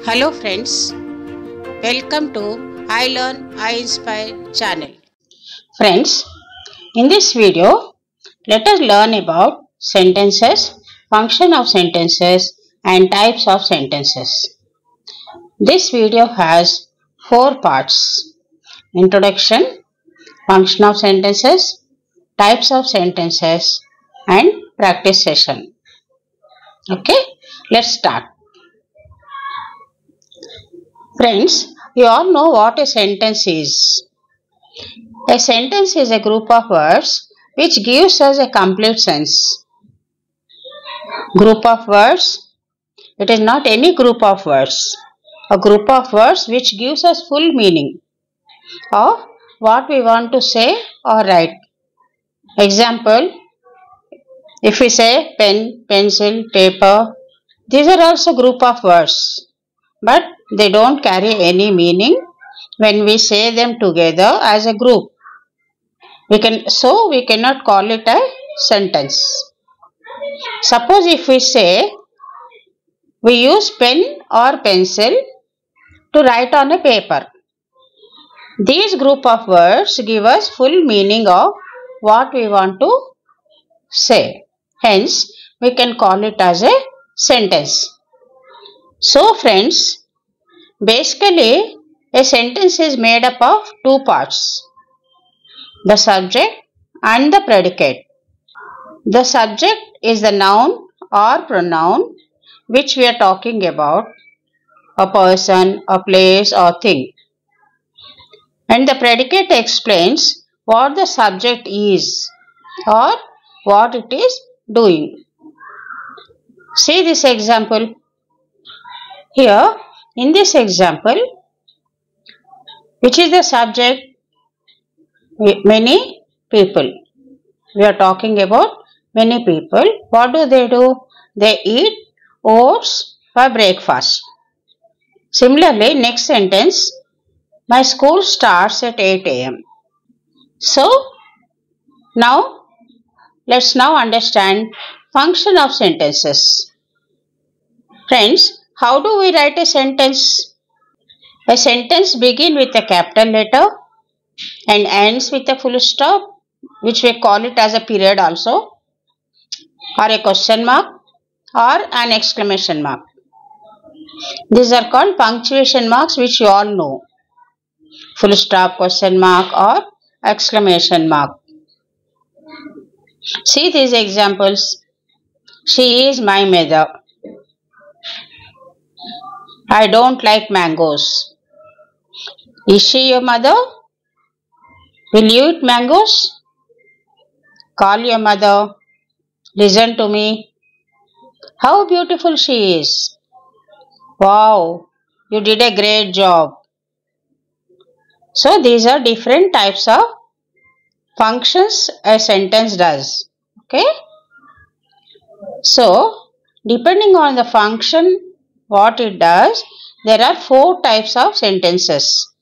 Hello friends, welcome to I Learn, I Inspire channel. Friends, in this video, let us learn about sentences, function of sentences and types of sentences. This video has 4 parts: introduction, function of sentences, types of sentences and practice session. Okay, let's start. Friends, you all know what a sentence is. A sentence is a group of words which gives us a complete sense. Group of words, it is not any group of words. A group of words which gives us full meaning of what we want to say or write. Example, if we say pen, pencil, paper, these are also group of words, but they don't carry any meaning when we say them together as a group. We cannot call it a sentence. Suppose if we say we use pen or pencil to write on a paper. These group of words give us full meaning of what we want to say. Hence, we can call it as a sentence. So friends, basically a sentence is made up of 2 parts: the subject and the predicate. The subject is the noun or pronoun which we are talking about, a person, a place or thing. And the predicate explains what the subject is or what it is doing. See this example. Here, in this example, which is the subject? Many people. We are talking about many people. What do? They eat oats for breakfast. Similarly, next sentence, my school starts at 8 a.m. So, let's now understand function of sentences. Friends, how do we write a sentence? A sentence begins with a capital letter and ends with a full stop, which we call it as a period also, or a question mark or an exclamation mark. These are called punctuation marks, which you all know. Full stop, question mark or exclamation mark. See these examples. She is my mother. I don't like mangoes. Is she your mother? Will you eat mangoes? Call your mother. Listen to me. How beautiful she is. Wow, you did a great job. So these are different types of functions a sentence does. Okay. So depending on the function, what it does, there are 4 types of sentences.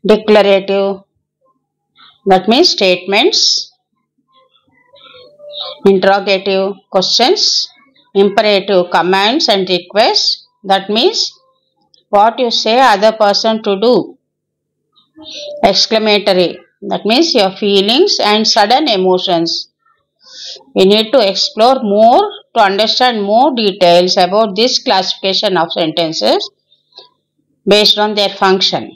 Declarative, that means statements. Interrogative, questions. Imperative, commands and requests, that means what you say other person to do. Exclamatory, that means your feelings and sudden emotions. We need to explore more to understand more details about this classification of sentences based on their function.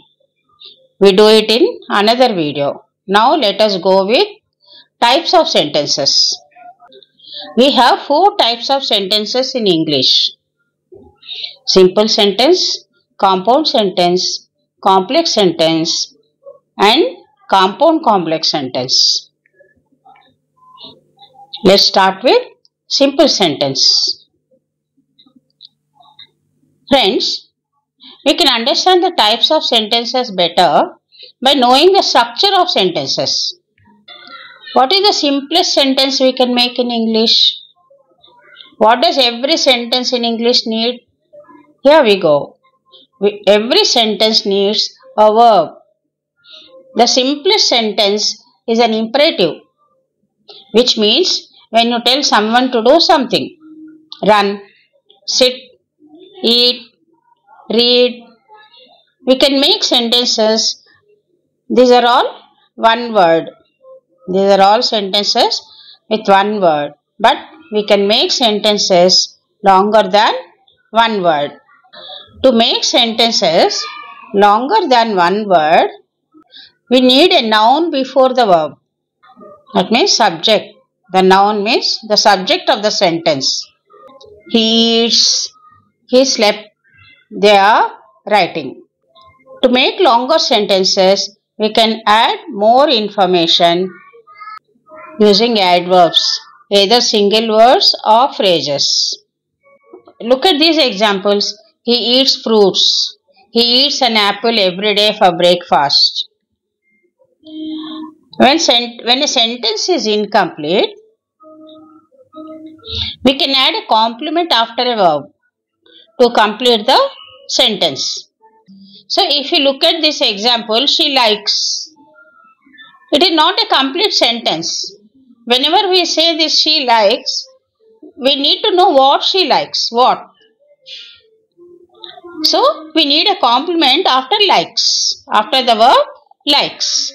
We do it in another video. Now let us go with types of sentences. We have 4 types of sentences in English: simple sentence, compound sentence, complex sentence and compound complex sentence. Let's start with simple sentence. Friends, we can understand the types of sentences better by knowing the structure of sentences. What is the simplest sentence we can make in English? What does every sentence in English need? Here we go. Every sentence needs a verb. The simplest sentence is an imperative, which means when you tell someone to do something, run, sit, eat, read. We can make sentences. These are all one word. These are all sentences with one word. But we can make sentences longer than one word. To make sentences longer than one word, we need a noun before the verb. That means subject. The noun means the subject of the sentence. He eats, he slept, they are writing. To make longer sentences, we can add more information using adverbs, either single words or phrases. Look at these examples. He eats fruits. He eats an apple every day for breakfast. When a sentence is incomplete, we can add a complement after a verb to complete the sentence. So if you look at this example, she likes. It is not a complete sentence. Whenever we say this she likes, we need to know what she likes. What? So we need a complement after likes. After the verb likes.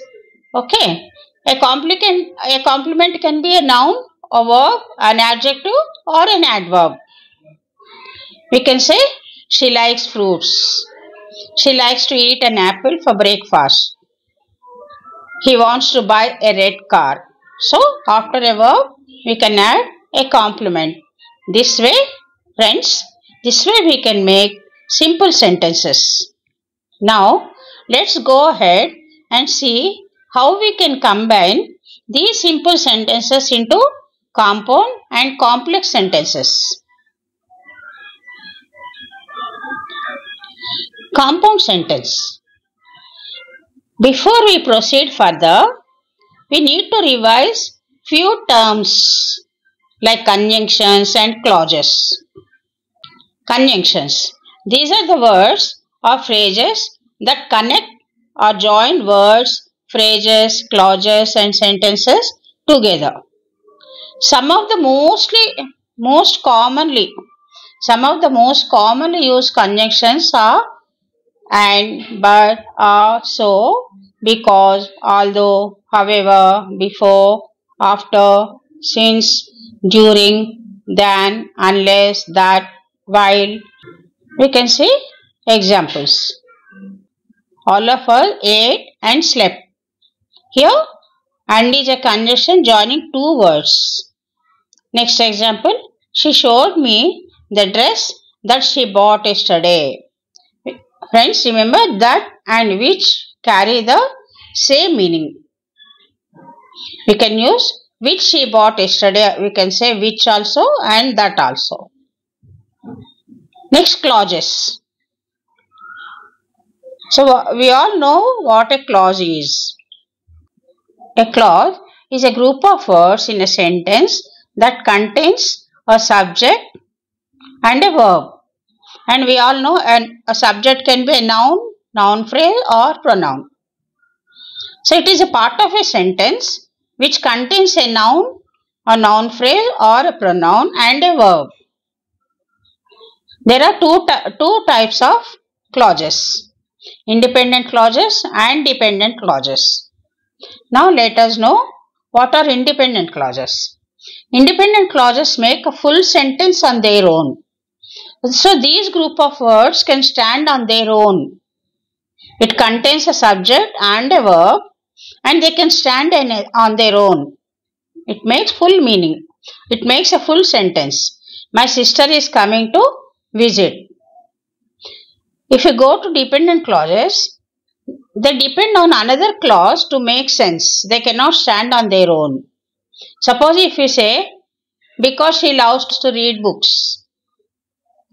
Okay. A complement can be a noun, a verb, an adjective or an adverb. We can say she likes fruits. She likes to eat an apple for breakfast. He wants to buy a red car. So, after a verb, we can add a complement. This way, friends, this way we can make simple sentences. Now, let's go ahead and see how we can combine these simple sentences into compound and complex sentences. Compound sentence. Before we proceed further, we need to revise few terms like conjunctions and clauses. Conjunctions. These are the words or phrases that connect or join words, phrases, clauses and sentences together. Some of the most commonly used conjunctions are and, but, so, because, although, however, before, after, since, during, than, unless, that, while. We can see examples. All of us ate and slept. Here, and is a conjunction joining two words. Next example, she showed me the dress that she bought yesterday. Friends, remember that and which carry the same meaning. We can use which she bought yesterday. We can say which also and that also. Next, clauses. So, we all know what a clause is. A clause is a group of words in a sentence that contains a subject and a verb. And we all know a subject can be a noun, noun phrase or pronoun. So it is a part of a sentence which contains a noun, a noun phrase or a pronoun and a verb. There are two types of clauses, independent clauses and dependent clauses. Now let us know what are independent clauses. Independent clauses make a full sentence on their own. So these group of words can stand on their own. It contains a subject and a verb and they can stand on their own. It makes full meaning. It makes a full sentence. My sister is coming to visit. If you go to dependent clauses, they depend on another clause to make sense. They cannot stand on their own. Suppose if you say, because she loves to read books.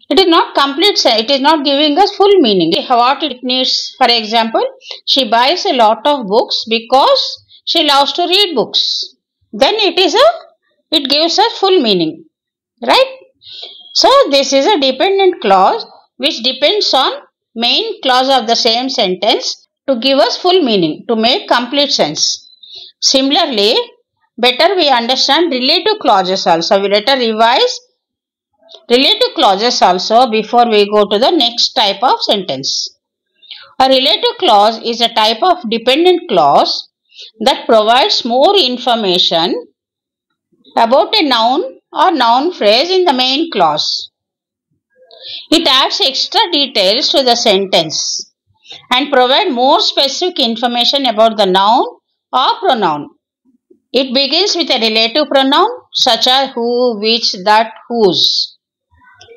It is not complete, it is not giving us full meaning. What it needs, for example, she buys a lot of books because she loves to read books. Then it gives us full meaning, right? So this is a dependent clause which depends on main clause of the same sentence to give us full meaning, to make complete sense. Similarly, better we understand relative clauses also. We later revise relative clauses also before we go to the next type of sentence. A relative clause is a type of dependent clause that provides more information about a noun or noun phrase in the main clause. It adds extra details to the sentence and provides more specific information about the noun or pronoun. It begins with a relative pronoun such as who, which, that, whose.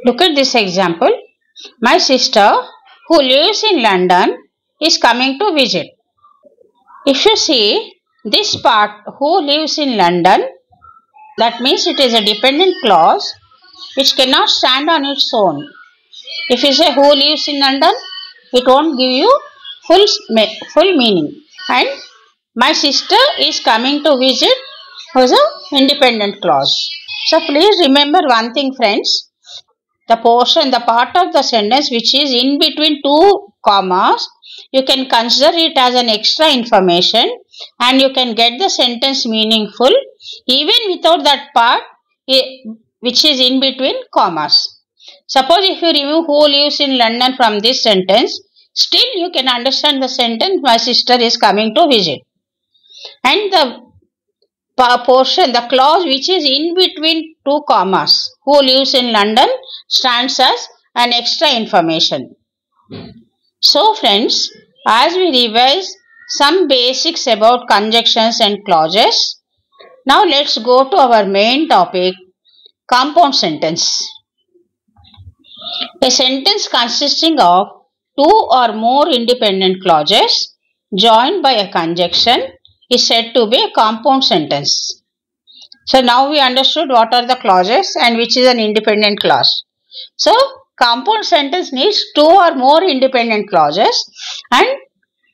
Look at this example. My sister who lives in London is coming to visit. If you see this part, who lives in London, that means it is a dependent clause which cannot stand on its own. If you say who lives in London, it won't give you full meaning. And my sister is coming to visit was an independent clause. So please remember one thing, friends. The part of the sentence which is in between two commas, you can consider it as an extra information and you can get the sentence meaningful even without that part which is in between commas. Suppose if you remove who lives in London from this sentence, still you can understand the sentence my sister is coming to visit. And the the clause which is in between two commas, who lives in London, stands as an extra information. So friends, as we revise some basics about conjunctions and clauses, now let's go to our main topic, compound sentence. A sentence consisting of two or more independent clauses joined by a conjunction is said to be a compound sentence. So now we understood what are the clauses and which is an independent clause. So compound sentence needs two or more independent clauses and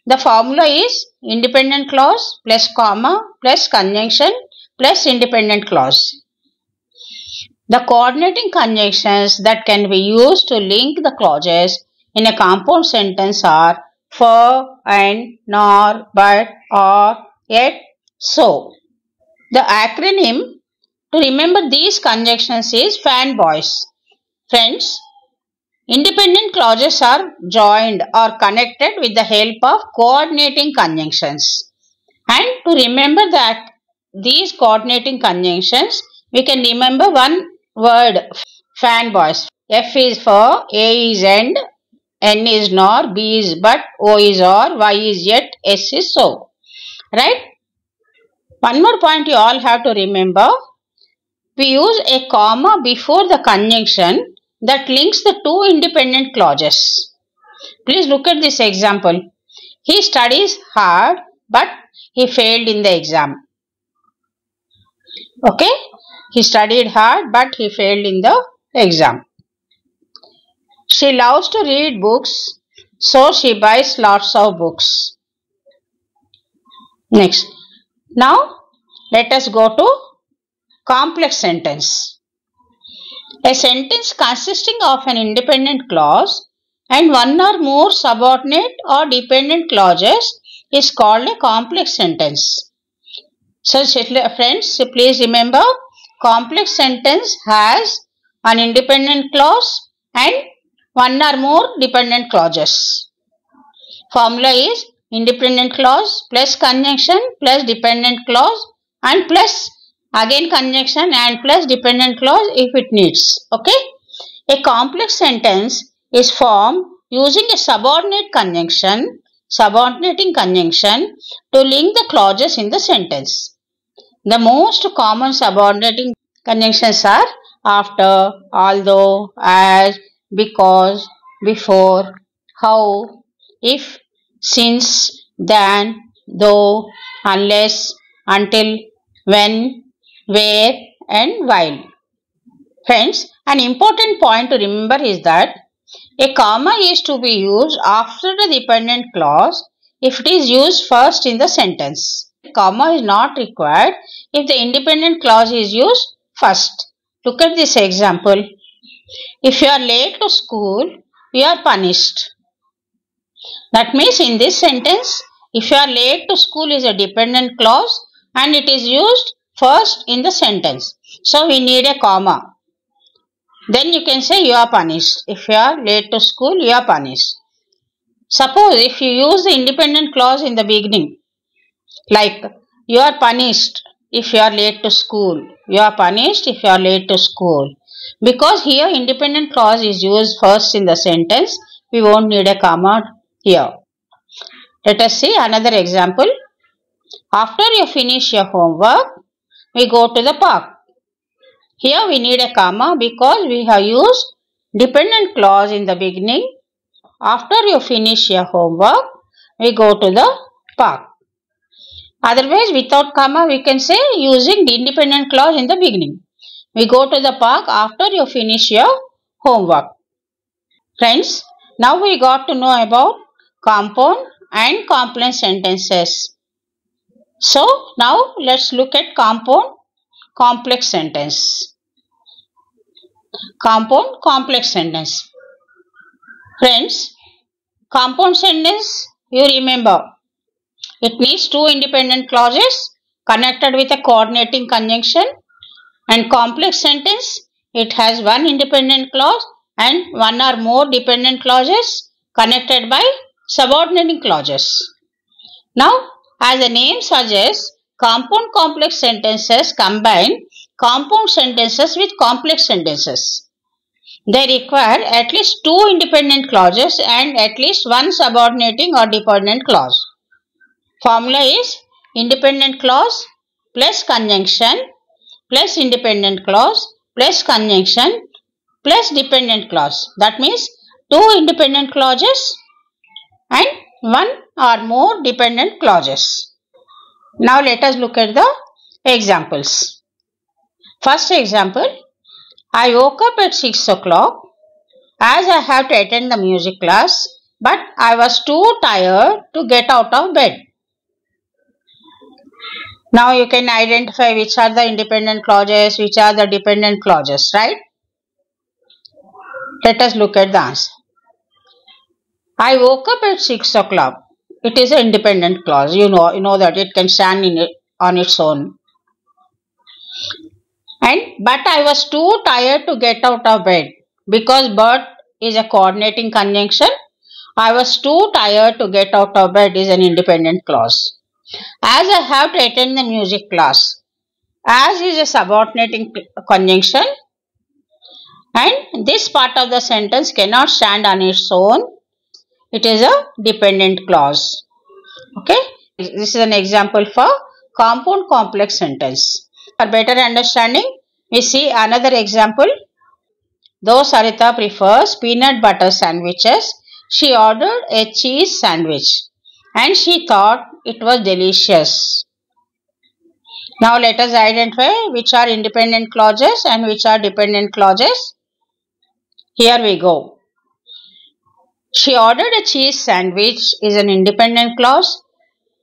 the formula is independent clause plus comma plus conjunction plus independent clause. The coordinating conjunctions that can be used to link the clauses in a compound sentence are for, and, nor, but, or, yet, so. The acronym to remember these conjunctions is fanboys. Friends, independent clauses are joined or connected with the help of coordinating conjunctions. And to remember that these coordinating conjunctions, we can remember one word, fanboys. F is for, A is and, N is nor, B is but, O is or, Y is yet, S is so. Right? One more point you all have to remember. We use a comma before the conjunction that links the two independent clauses. Please look at this example. He studies hard but he failed in the exam. Okay? He studied hard but he failed in the exam. She loves to read books, so she buys lots of books. Next. Now, let us go to complex sentence. A sentence consisting of an independent clause and one or more subordinate or dependent clauses is called a complex sentence. So, friends, please remember, complex sentence has an independent clause and one or more dependent clauses. Formula is independent clause plus conjunction plus dependent clause and plus again conjunction and plus dependent clause if it needs. Okay. A complex sentence is formed using a subordinating conjunction to link the clauses in the sentence. The most common subordinating conjunctions are after, although, as, because, before, how, if, since, than, though, unless, until, when, where and while. Friends, an important point to remember is that a comma is to be used after the dependent clause if it is used first in the sentence. A comma is not required if the independent clause is used first. Look at this example. If you are late to school, you are punished. That means in this sentence, if you are late to school is a dependent clause and it is used first in the sentence. So we need a comma. Then you can say you are punished. If you are late to school, you are punished. Suppose if you use the independent clause in the beginning, like you are punished if you are late to school, you are punished if you are late to school. Because here independent clause is used first in the sentence, we won't need a comma here. Let us see another example. After you finish your homework, we go to the park. Here we need a comma because we have used dependent clause in the beginning. After you finish your homework, we go to the park. Otherwise, without comma, we can say using the independent clause in the beginning. We go to the park after you finish your homework. Friends, now we got to know about compound and complex sentences. So, now let's look at compound complex sentence. Compound complex sentence. Friends, compound sentence, you remember, it needs two independent clauses connected with a coordinating conjunction, and complex sentence, it has one independent clause and one or more dependent clauses connected by subordinating clauses. Now, as the name suggests, compound complex sentences combine compound sentences with complex sentences. They require at least two independent clauses and at least one subordinating or dependent clause. Formula is independent clause plus conjunction plus independent clause plus conjunction plus dependent clause. That means two independent clauses and one or more dependent clauses. Now let us look at the examples. First example, I woke up at 6 o'clock as I have to attend the music class, but I was too tired to get out of bed. Now you can identify which are the independent clauses, which are the dependent clauses, right? Let us look at the answer. I woke up at 6 o'clock. It is an independent clause. You know that it can stand on its own. But I was too tired to get out of bed. Because but is a coordinating conjunction, I was too tired to get out of bed is an independent clause. As I have to attend the music class. As is a subordinating conjunction, and this part of the sentence cannot stand on its own. It is a dependent clause. Okay. This is an example for compound complex sentence. For better understanding, we see another example. Though Sarita prefers peanut butter sandwiches, she ordered a cheese sandwich and she thought it was delicious. Now let us identify which are independent clauses and which are dependent clauses. Here we go. She ordered a cheese sandwich is an independent clause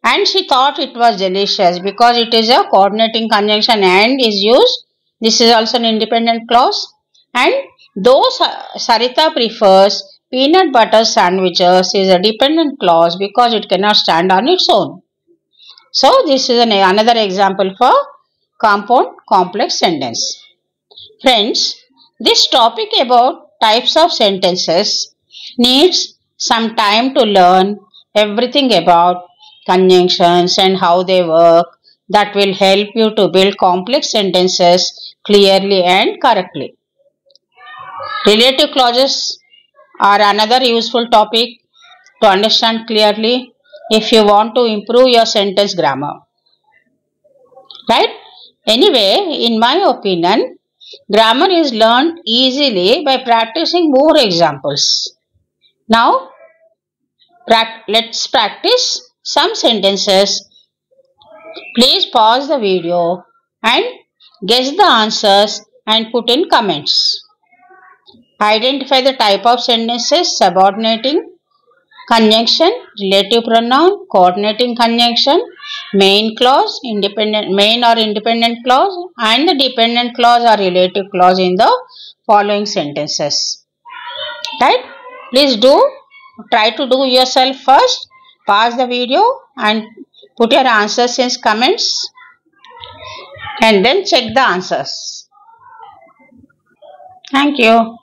and she thought it was delicious because it is a coordinating conjunction and is used. This is also an independent clause. And though Sarita prefers peanut butter sandwiches is a dependent clause because it cannot stand on its own. So this is another example for compound complex sentence. Friends, this topic about types of sentences needs some time to learn everything about conjunctions and how they work. That will help you to build complex sentences clearly and correctly. Relative clauses are another useful topic to understand clearly if you want to improve your sentence grammar. Right? Anyway, in my opinion, grammar is learned easily by practicing more examples. Now, let's practice some sentences. Please pause the video and guess the answers and put in comments. Identify the type of sentences: subordinating conjunction, relative pronoun, coordinating conjunction, main clause, main or independent clause, and the dependent clause or relative clause in the following sentences. Right? Please try to do yourself first. Pause the video and put your answers in comments and then check the answers. Thank you.